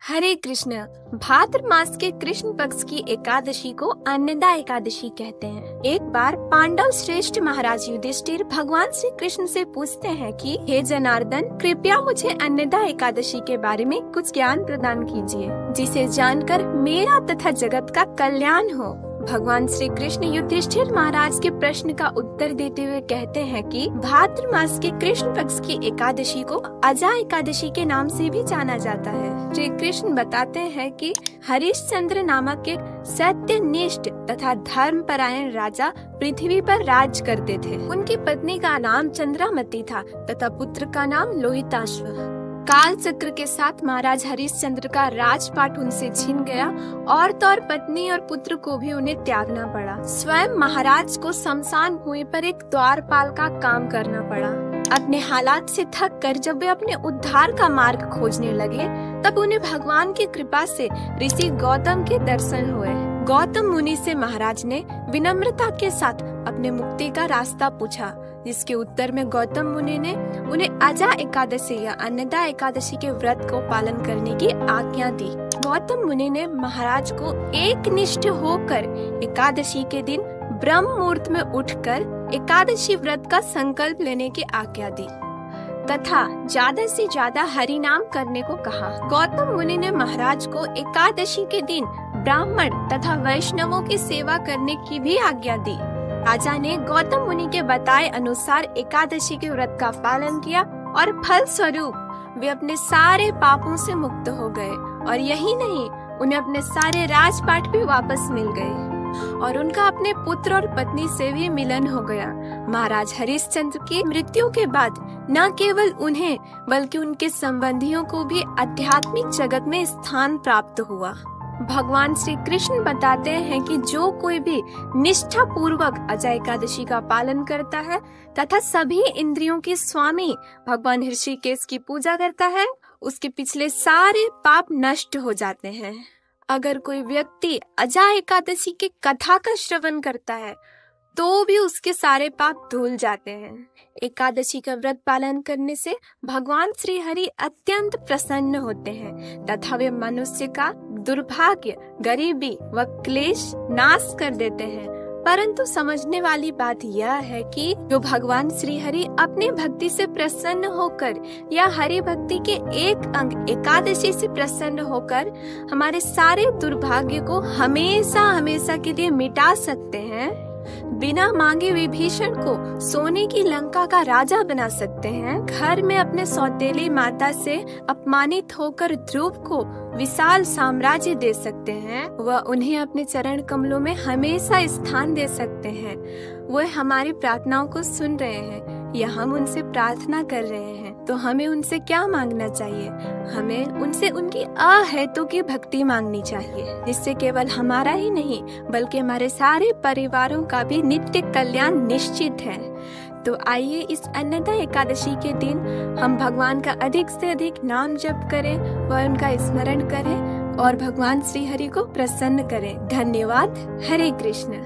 हरे कृष्ण। भाद्र मास के कृष्ण पक्ष की एकादशी को अन्नदा एकादशी कहते हैं। एक बार पांडव श्रेष्ठ महाराज युधिष्ठिर भगवान श्री कृष्ण से पूछते हैं कि हे जनार्दन, कृपया मुझे अन्नदा एकादशी के बारे में कुछ ज्ञान प्रदान कीजिए, जिसे जानकर मेरा तथा जगत का कल्याण हो। भगवान श्री कृष्ण युधिष्ठिर महाराज के प्रश्न का उत्तर देते हुए कहते हैं कि भाद्र मास के कृष्ण पक्ष की एकादशी को अजा एकादशी के नाम से भी जाना जाता है। श्री कृष्ण बताते हैं कि हरिश्चंद्र नामक एक सत्यनिष्ठ तथा धर्मपरायण राजा पृथ्वी पर राज करते थे। उनकी पत्नी का नाम चंद्रामती था तथा पुत्र का नाम लोहिताश्व। काल चक्र के साथ महाराज हरिश्चंद्र का राजपाट उनसे छिन गया और पत्नी और पुत्र को भी उन्हें त्यागना पड़ा। स्वयं महाराज को शमशान भूमि पर एक द्वारपाल का काम करना पड़ा। अपने हालात से थक कर जब वे अपने उद्धार का मार्ग खोजने लगे, तब उन्हें भगवान की कृपा से ऋषि गौतम के दर्शन हुए। गौतम मुनि से महाराज ने विनम्रता के साथ अपने मुक्ति का रास्ता पूछा, जिसके उत्तर में गौतम मुनि ने उन्हें अजा एकादशी या अन्नदा एकादशी के व्रत को पालन करने की आज्ञा दी। गौतम मुनि ने महाराज को एकनिष्ठ होकर एकादशी के दिन ब्रह्म मुहूर्त में उठकर एकादशी व्रत का संकल्प लेने की आज्ञा दी तथा ज्यादा से ज्यादा हरि नाम करने को कहा। गौतम मुनि ने महाराज को एकादशी के दिन ब्राह्मण तथा वैष्णवों की सेवा करने की भी आज्ञा दी। राजा ने गौतम मुनि के बताए अनुसार एकादशी के व्रत का पालन किया और फल स्वरूप वे अपने सारे पापों से मुक्त हो गए। और यही नहीं, उन्हें अपने सारे राजपाट भी वापस मिल गए और उनका अपने पुत्र और पत्नी से भी मिलन हो गया। महाराज हरिश्चंद्र की मृत्यु के बाद न केवल उन्हें बल्कि उनके संबंधियों को भी आध्यात्मिक जगत में स्थान प्राप्त हुआ। भगवान श्री कृष्ण बताते हैं कि जो कोई भी निष्ठा पूर्वक अजा एकादशी का पालन करता है तथा सभी इंद्रियों के स्वामी भगवान ऋषिकेश की पूजा करता है, उसके पिछले सारे पाप नष्ट हो जाते हैं। अगर कोई व्यक्ति अजा एकादशी के कथा का श्रवण करता है तो भी उसके सारे पाप धुल जाते हैं। एकादशी का व्रत पालन करने से भगवान श्री हरि अत्यंत प्रसन्न होते हैं तथा वे मनुष्य का दुर्भाग्य, गरीबी व क्लेश नाश कर देते हैं। परंतु समझने वाली बात यह है कि जो भगवान श्री हरि अपने भक्ति से प्रसन्न होकर या हरि भक्ति के एक अंग एकादशी से प्रसन्न होकर हमारे सारे दुर्भाग्य को हमेशा हमेशा के लिए मिटा सकते हैं। बिना मांगे विभीषण को सोने की लंका का राजा बना सकते हैं। घर में अपने सौतेली माता से अपमानित होकर ध्रुव को विशाल साम्राज्य दे सकते हैं। वह उन्हें अपने चरण कमलों में हमेशा स्थान दे सकते हैं। वह हमारी प्रार्थनाओं को सुन रहे हैं या हम उनसे प्रार्थना कर रहे हैं, तो हमें उनसे क्या मांगना चाहिए? हमें उनसे उनकी अहेतु की भक्ति मांगनी चाहिए, जिससे केवल हमारा ही नहीं बल्कि हमारे सारे परिवारों का भी नित्य कल्याण निश्चित है। तो आइए इस अन्नदा एकादशी के दिन हम भगवान का अधिक से अधिक नाम जप करें व उनका स्मरण करें और भगवान श्री हरि को प्रसन्न करें। धन्यवाद। हरे कृष्ण।